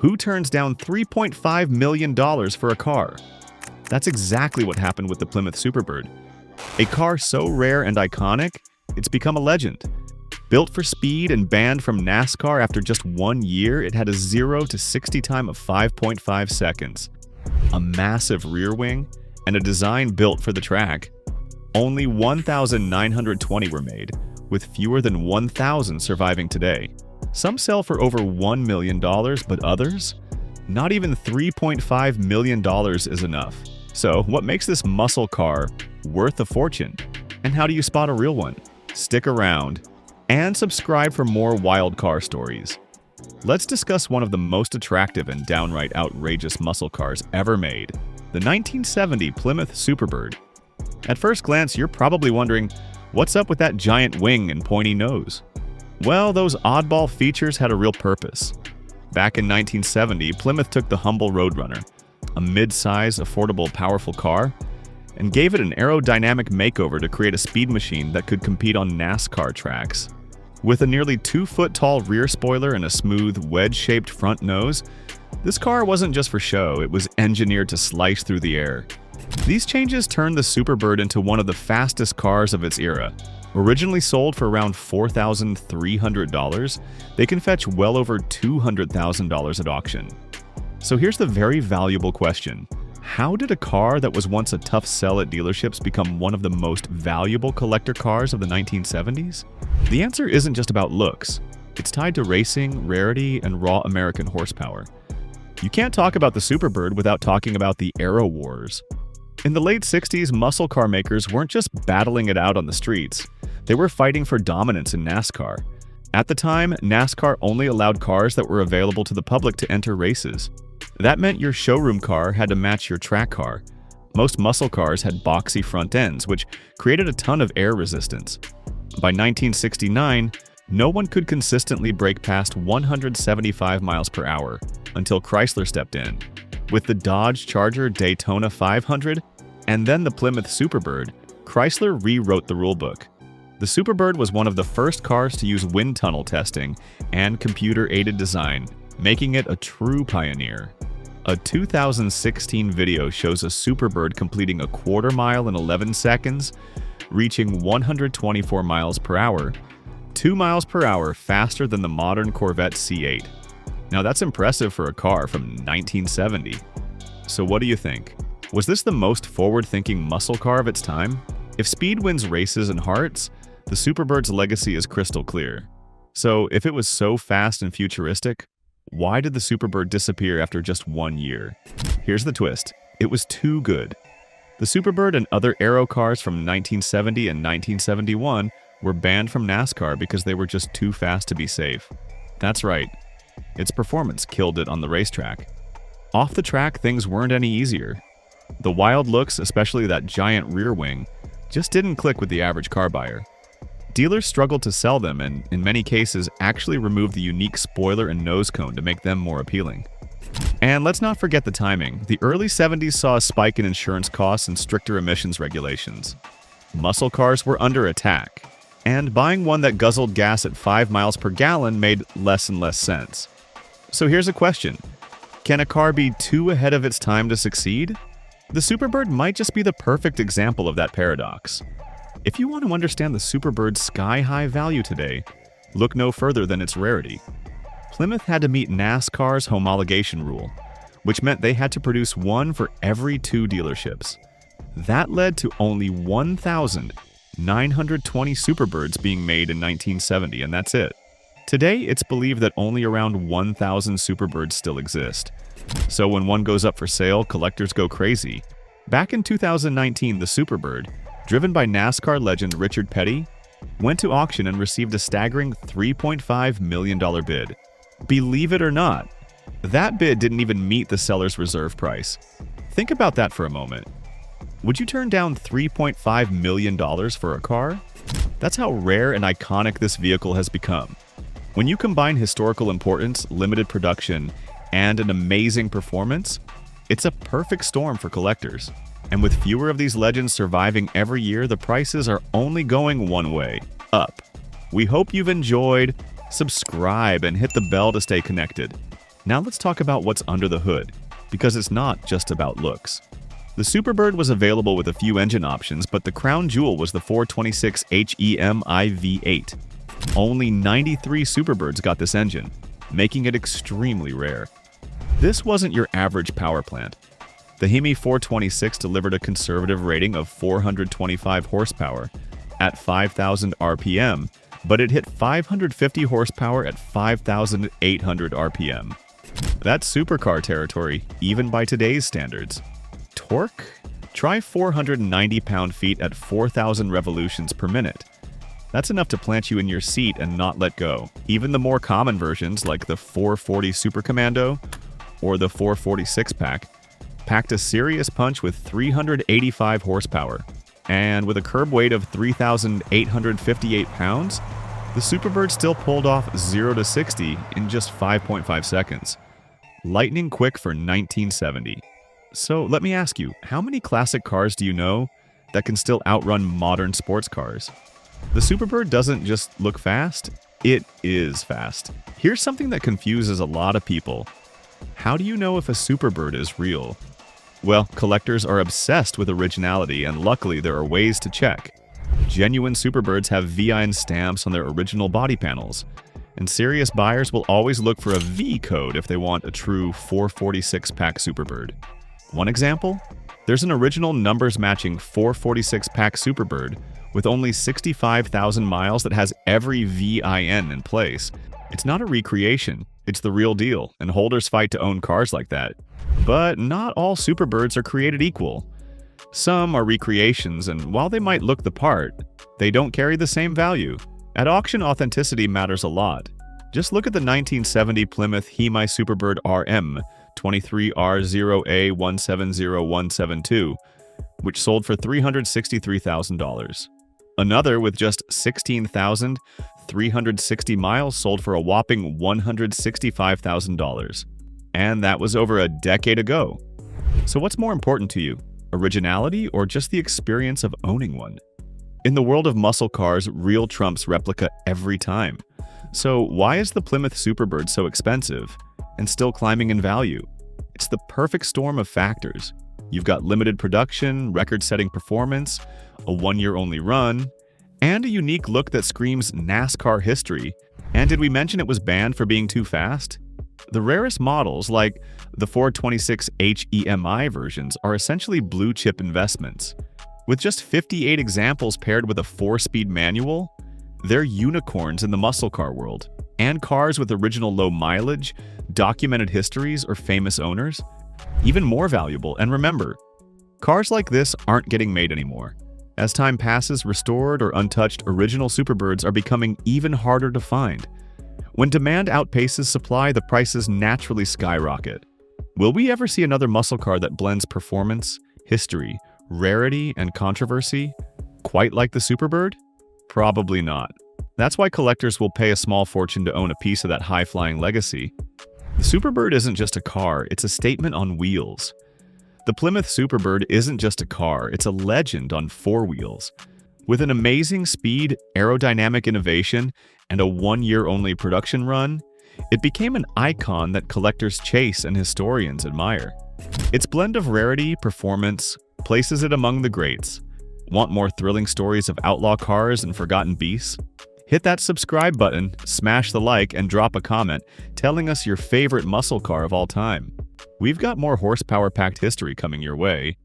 Who turns down $3.5 million for a car? That's exactly what happened with the Plymouth Superbird. A car so rare and iconic, it's become a legend. Built for speed and banned from NASCAR after just 1 year, it had a 0 to 60 time of 5.5 seconds, a massive rear wing, and a design built for the track. Only 1,920 were made, with fewer than 1,000 surviving today. Some sell for over $1 million, but others? Not even $3.5 million is enough. So, what makes this muscle car worth a fortune? And how do you spot a real one? Stick around and subscribe for more wild car stories. Let's discuss one of the most attractive and downright outrageous muscle cars ever made, the 1970 Plymouth Superbird. At first glance, you're probably wondering, what's up with that giant wing and pointy nose? Well, those oddball features had a real purpose. Back in 1970, Plymouth took the humble Roadrunner, a mid-size, affordable, powerful car, and gave it an aerodynamic makeover to create a speed machine that could compete on NASCAR tracks. With a nearly 2-foot-tall rear spoiler and a smooth, wedge-shaped front nose, this car wasn't just for show, it was engineered to slice through the air. These changes turned the Superbird into one of the fastest cars of its era. Originally sold for around $4,300, they can fetch well over $200,000 at auction. So here's the very valuable question. How did a car that was once a tough sell at dealerships become one of the most valuable collector cars of the 1970s? The answer isn't just about looks. It's tied to racing, rarity, and raw American horsepower. You can't talk about the Superbird without talking about the Aero Wars. In the late 60s, muscle car makers weren't just battling it out on the streets. They were fighting for dominance in NASCAR. At the time, NASCAR only allowed cars that were available to the public to enter races. That meant your showroom car had to match your track car. Most muscle cars had boxy front ends, which created a ton of air resistance. By 1969, no one could consistently break past 175 miles per hour until Chrysler stepped in. With the Dodge Charger Daytona 500 and then the Plymouth Superbird, Chrysler rewrote the rulebook. The Superbird was one of the first cars to use wind tunnel testing and computer-aided design, making it a true pioneer. A 2016 video shows a Superbird completing a quarter mile in 11 seconds, reaching 124 miles per hour, 2 miles per hour faster than the modern Corvette C8. Now that's impressive for a car from 1970. So what do you think? Was this the most forward-thinking muscle car of its time? If speed wins races and hearts, the Superbird's legacy is crystal clear. So if it was so fast and futuristic, why did the Superbird disappear after just 1 year? Here's the twist. It was too good. The Superbird and other Aero cars from 1970 and 1971 were banned from NASCAR because they were just too fast to be safe. That's right. Its performance killed it on the racetrack. Off the track, things weren't any easier. The wild looks, especially that giant rear wing, just didn't click with the average car buyer. Dealers struggled to sell them and, in many cases, actually removed the unique spoiler and nose cone to make them more appealing. And let's not forget the timing. The early 70s saw a spike in insurance costs and stricter emissions regulations. Muscle cars were under attack, and buying one that guzzled gas at 5 miles per gallon made less and less sense. So here's a question. Can a car be too ahead of its time to succeed? The Superbird might just be the perfect example of that paradox. If you want to understand the Superbird's sky-high value today, look no further than its rarity. Plymouth had to meet NASCAR's homologation rule, which meant they had to produce one for every 2 dealerships. That led to only 1,920 Superbirds being made in 1970, and that's it. Today, it's believed that only around 1,000 Superbirds still exist. So when one goes up for sale, collectors go crazy. Back in 2019, the Superbird, driven by NASCAR legend Richard Petty, went to auction and received a staggering $3.5 million bid. Believe it or not, that bid didn't even meet the seller's reserve price. Think about that for a moment. Would you turn down $3.5 million for a car? That's how rare and iconic this vehicle has become. When you combine historical importance, limited production, and an amazing performance, it's a perfect storm for collectors. And with fewer of these legends surviving every year, the prices are only going one way, up. We hope you've enjoyed. Subscribe and hit the bell to stay connected. Now let's talk about what's under the hood, because it's not just about looks. The Superbird was available with a few engine options, but the crown jewel was the 426 HEMI V8. Only 93 Superbirds got this engine, making it extremely rare. This wasn't your average power plant. The Hemi 426 delivered a conservative rating of 425 horsepower at 5,000 RPM, but it hit 550 horsepower at 5,800 RPM. That's supercar territory, even by today's standards. Torque? Try 490 pound-feet at 4,000 revolutions per minute. That's enough to plant you in your seat and not let go. Even the more common versions, like the 440 Super Commando or the 446 pack, packed a serious punch with 385 horsepower. And with a curb weight of 3,858 pounds, the Superbird still pulled off 0 to 60 in just 5.5 seconds. Lightning quick for 1970. So let me ask you, how many classic cars do you know that can still outrun modern sports cars? The Superbird doesn't just look fast, it is fast. Here's something that confuses a lot of people. How do you know if a Superbird is real? Well, collectors are obsessed with originality, and luckily there are ways to check. Genuine Superbirds have VIN stamps on their original body panels, and serious buyers will always look for a V code if they want a true 446-pack Superbird. One example? There's an original numbers-matching 446-pack Superbird with only 65,000 miles that has every VIN in place. It's not a recreation, it's the real deal, and holders fight to own cars like that. But not all Superbirds are created equal. Some are recreations, and while they might look the part, they don't carry the same value. At auction, authenticity matters a lot. Just look at the 1970 Plymouth Hemi Superbird RM 23R0A170172, which sold for $363,000. Another with just 16,360 miles sold for a whopping $165,000. And that was over a decade ago. So what's more important to you, originality or just the experience of owning one? In the world of muscle cars, real trumps replica every time. So why is the Plymouth Superbird so expensive and still climbing in value? It's the perfect storm of factors. You've got limited production, record-setting performance, a one-year-only run, and a unique look that screams NASCAR history. And did we mention it was banned for being too fast? The rarest models, like the 426 HEMI versions, are essentially blue-chip investments. With just 58 examples paired with a 4-speed manual, they're unicorns in the muscle car world. And cars with original low mileage, documented histories, or famous owners? Even more valuable. And remember, cars like this aren't getting made anymore. As time passes, restored or untouched original Superbirds are becoming even harder to find. When demand outpaces supply, the prices naturally skyrocket. Will we ever see another muscle car that blends performance, history, rarity, and controversy, quite like the Superbird? Probably not. That's why collectors will pay a small fortune to own a piece of that high-flying legacy. The Superbird isn't just a car, it's a statement on wheels. The Plymouth Superbird isn't just a car, it's a legend on 4 wheels. With an amazing speed, aerodynamic innovation, and a one-year-only production run, it became an icon that collectors chase and historians admire. Its blend of rarity, performance, places it among the greats. Want more thrilling stories of outlaw cars and forgotten beasts? Hit that subscribe button, smash the like, and drop a comment telling us your favorite muscle car of all time. We've got more horsepower-packed history coming your way.